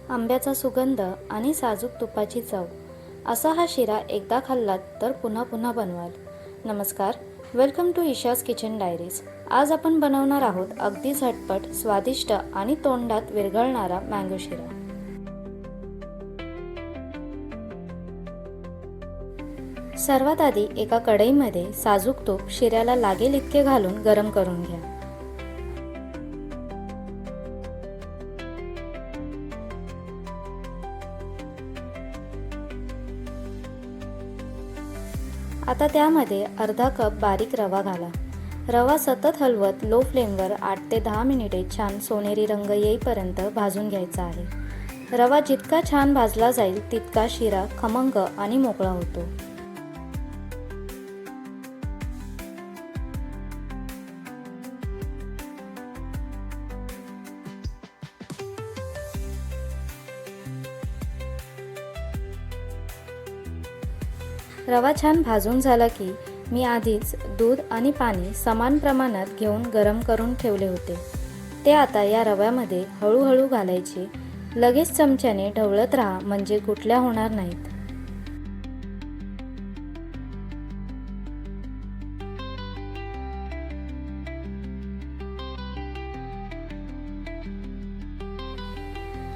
आंब्याचा सुगंध आणि साजूक तुपाची चव असा हा शिरा एकदा खाल्लात तर पुन्हा पुन्हा बनवाल। नमस्कार, welcome to Isha's kitchen diaries. आज आपण बनवणार आहोत अगदी झटपट, स्वादिष्ट आणि तोंडात विरघळणारा मँगो शिरा। सर्वात आधी एका कढईमध्ये साजूक तूप शिऱ्याला लागेल इतके घालून गरम करून घ्या। आता त्यामध्ये अर्धा कप बारीक रवा घाला। रवा सतत हलवत लो फ्लेमवर 8 ते 10 मिनिटे छान सोनेरी रंग येईपर्यंत भाजून घ्यायचा आहे। रवा जितका छान भाजला जाईल तितका शिरा खमंग आणि मोकळा होतो। रवा छान भाजून झाला की मी आधीच दूध आणि पाणी समान प्रमाणात घेऊन गरम करून ठेवले होते, ते आता या रव्यामध्ये हळूहळू घालायचे। लगेच चमच्याने ढवळत राहा म्हणजे गुठल्या होणार नाहीत।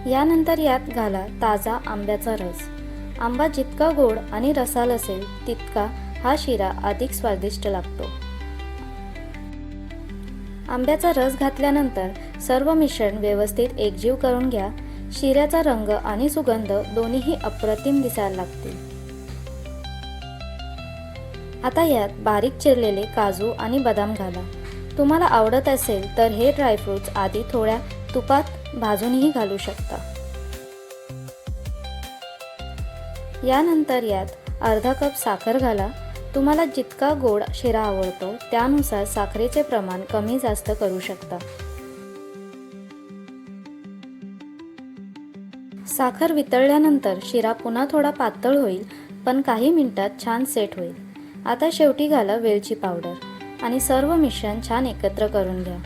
यानंतर यात घाला ताजा आंब्याचा रस। आंबा जितका गोड आणि रसाळ असेल तितका हा शिरा अधिक स्वादिष्ट लागतो। आंब्याचा रस घातल्यानंतर सर्व मिश्रण व्यवस्थित एकजीव करून घ्या। शिऱ्याचा रंग आणि सुगंध दोन्हीही अप्रतिम दिसायला लागतील। आता यात बारीक चिरलेले काजू आणि बदाम घाला। तुम्हाला आवडत असेल तर हे ड्रायफ्रुट्स आधी थोड्या तुपात भाजूनही घालू शकता। यानंतर यात अर्धा कप साखर घाला। तुम्हाला जितका गोड शिरा आवडतो त्यानुसार साखरेचे प्रमाण कमी जास्त करू शकता। साखर वितळल्यानंतर शिरा पुन्हा थोडा पातळ होईल, पण काही मिनिटात छान सेट होईल। आता शेवटी घाला वेलची पावडर आणि सर्व मिश्रण छान एकत्र करून घ्या।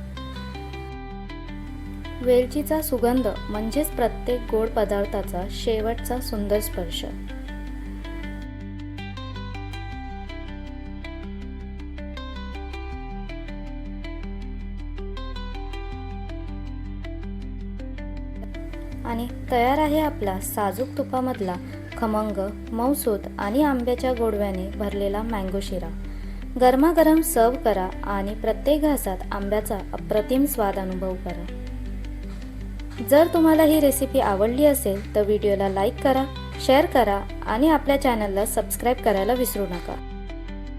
वेलचीचा सुगंध म्हणजेच प्रत्येक गोड पदार्थाचा शेवटचा सुंदर स्पर्श। आणि तयार आहे आपला साजूक तुपामधला खमंग, मऊसूत आणि आंब्याच्या गोडव्याने भरलेला मँगो शिरा। गरमागरम सर्व करा आणि प्रत्येक घासात आंब्याचा अप्रतिम स्वाद अनुभव करा। जर तुम्हाला ही रेसिपी आवडली असेल तर व्हिडिओला लाईक करा, शेअर करा आणि आपल्या चॅनलला सबस्क्राईब करायला विसरू नका।